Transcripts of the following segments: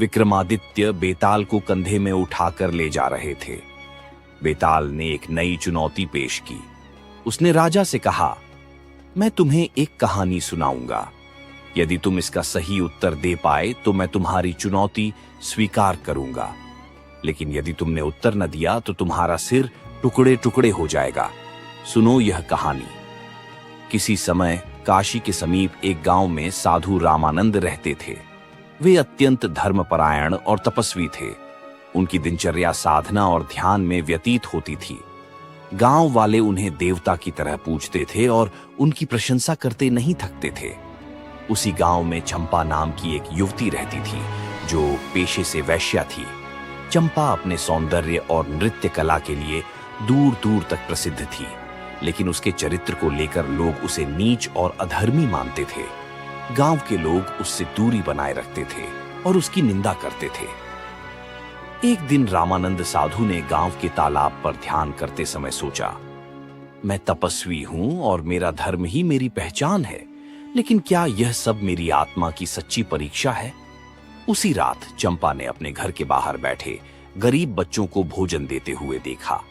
विक्रमादित्य बेताल को कंधे में उठाकर ले जा रहे थे। बेताल ने एक नई चुनौती पेश की। उसने राजा से कहा, मैं तुम्हें एक कहानी सुनाऊंगा। यदि तुम इसका सही उत्तर दे पाए तो मैं तुम्हारी चुनौती स्वीकार करूंगा, लेकिन यदि तुमने उत्तर न दिया तो तुम्हारा सिर टुकड़े टुकड़े हो जाएगा। सुनो यह कहानी। किसी समय काशी के समीप एक गांव में साधु रामानंद रहते थे। वे अत्यंत धर्मपरायण और तपस्वी थे। उनकी दिनचर्या साधना और ध्यान में व्यतीत होती थी। गांव वाले उन्हें देवता की तरह पूजते थे और उनकी प्रशंसा करते नहीं थकते थे। उसी गांव में चंपा नाम की एक युवती रहती थी जो पेशे से वैश्या थी। चंपा अपने सौंदर्य और नृत्य कला के लिए दूर दूर तक प्रसिद्ध थी, लेकिन उसके चरित्र को लेकर लोग उसे नीच और अधर्मी मानते थे। गांव के लोग उससे दूरी बनाए रखते थे और उसकी निंदा करते थे। एक दिन रामानंद साधु ने गांव के तालाब पर ध्यान करते समय सोचा, मैं तपस्वी हूं और मेरा धर्म ही मेरी पहचान है, लेकिन क्या यह सब मेरी आत्मा की सच्ची परीक्षा है? उसी रात चंपा ने अपने घर के बाहर बैठे गरीब बच्चों को भोजन देते हुए देखा।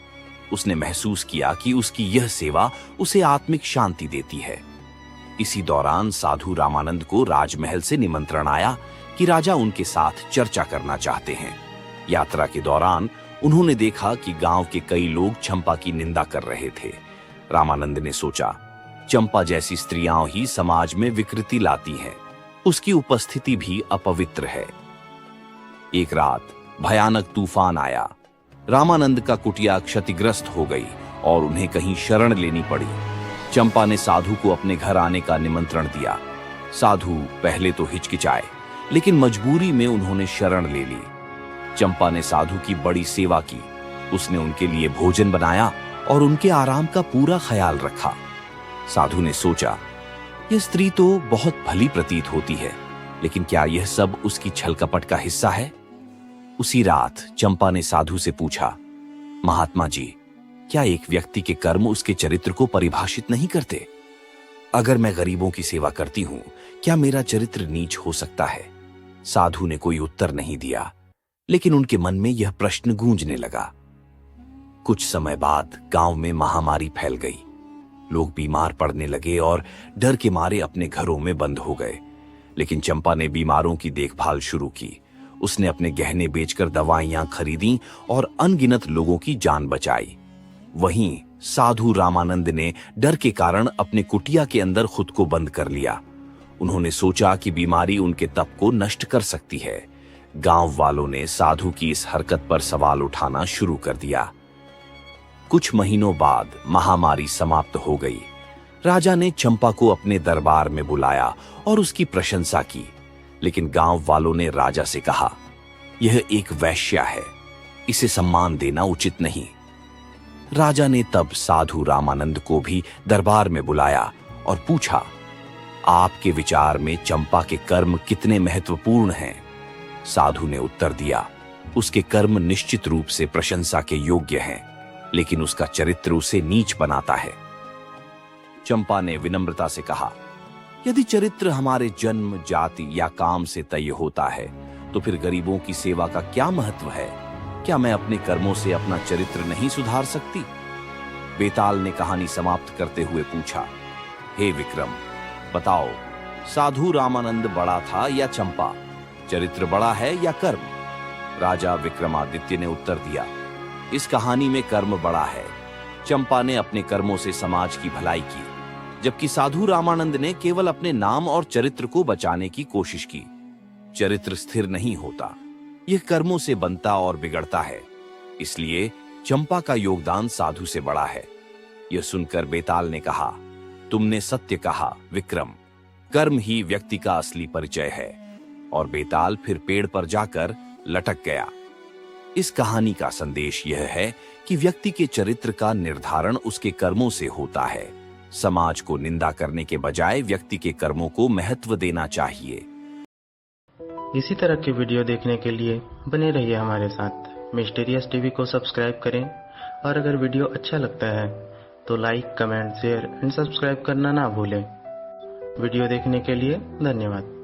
उसने महसूस किया कि उसकी यह सेवा उसे आत्मिक शांति देती है। इसी दौरान साधु रामानंद को राजमहल से निमंत्रण आया कि राजा उनके साथ चर्चा करना चाहते हैं। यात्रा के दौरान उन्होंने देखा कि गांव के कई लोग चंपा की निंदा कर रहे थे। रामानंद ने सोचा, चंपा जैसी स्त्रियां ही समाज में विकृति लाती हैं, उसकी उपस्थिति भी अपवित्र है। एक रात भयानक तूफान आया। रामानंद का कुटिया क्षतिग्रस्त हो गई और उन्हें कहीं शरण लेनी पड़ी। चंपा ने साधु को अपने घर आने का निमंत्रण दिया। साधु पहले तो हिचकिचाए, लेकिन मजबूरी में उन्होंने शरण ले ली। चंपा ने साधु की बड़ी सेवा की। उसने उनके लिए भोजन बनाया और उनके आराम का पूरा ख्याल रखा। साधु ने सोचा, यह स्त्री तो बहुत भली प्रतीत होती है, लेकिन क्या यह सब उसकी छल कपट का हिस्सा है? उसी रात चंपा ने साधु से पूछा, महात्मा जी, क्या एक व्यक्ति के कर्म उसके चरित्र को परिभाषित नहीं करते? अगर मैं गरीबों की सेवा करती हूं, क्या मेरा चरित्र नीच हो सकता है? साधु ने कोई उत्तर नहीं दिया, लेकिन उनके मन में यह प्रश्न गूंजने लगा। कुछ समय बाद गांव में महामारी फैल गई। लोग बीमार पड़ने लगे और डर के मारे अपने घरों में बंद हो गए। लेकिन चंपा ने बीमारों की देखभाल शुरू की। उसने अपने गहने बेचकर दवाइयां खरीदी और अनगिनत लोगों की जान बचाई। वहीं साधु रामानंद ने डर के कारण अपने कुटिया के अंदर खुद को बंद कर लिया। उन्होंने सोचा कि बीमारी उनके तप को नष्ट कर सकती है। गांव वालों ने साधु की इस हरकत पर सवाल उठाना शुरू कर दिया। कुछ महीनों बाद महामारी समाप्त हो गई। राजा ने चंपा को अपने दरबार में बुलाया और उसकी प्रशंसा की, लेकिन गांव वालों ने राजा से कहा, यह एक वैश्या है, इसे सम्मान देना उचित नहीं। राजा ने तब साधु रामानंद को भी दरबार में बुलाया और पूछा, आपके विचार में चंपा के कर्म कितने महत्वपूर्ण हैं? साधु ने उत्तर दिया, उसके कर्म निश्चित रूप से प्रशंसा के योग्य हैं, लेकिन उसका चरित्र उसे नीच बनाता है। चंपा ने विनम्रता से कहा, यदि चरित्र हमारे जन्म, जाति या काम से तय होता है, तो फिर गरीबों की सेवा का क्या महत्व है? क्या मैं अपने कर्मों से अपना चरित्र नहीं सुधार सकती? बेताल ने कहानी समाप्त करते हुए पूछा, हे विक्रम, बताओ, साधु रामानंद बड़ा था या चंपा? चरित्र बड़ा है या कर्म? राजा विक्रमादित्य ने उत्तर दिया, इस कहानी में कर्म बड़ा है। चंपा ने अपने कर्मों से समाज की भलाई की, जबकि साधु रामानंद ने केवल अपने नाम और चरित्र को बचाने की कोशिश की। चरित्र स्थिर नहीं होता, यह कर्मों से बनता और बिगड़ता है। इसलिए चंपा का योगदान साधु से बड़ा है। यह सुनकर बेताल ने कहा, तुमने सत्य कहा विक्रम, कर्म ही व्यक्ति का असली परिचय है। और बेताल फिर पेड़ पर जाकर लटक गया। इस कहानी का संदेश यह है कि व्यक्ति के चरित्र का निर्धारण उसके कर्मों से होता है। समाज को निंदा करने के बजाय व्यक्ति के कर्मों को महत्व देना चाहिए। इसी तरह की वीडियो देखने के लिए बने रहिए हमारे साथ। मिस्टीरियस टीवी को सब्सक्राइब करें और अगर वीडियो अच्छा लगता है तो like, comment, share and subscribe करना ना भूलें। वीडियो देखने के लिए धन्यवाद।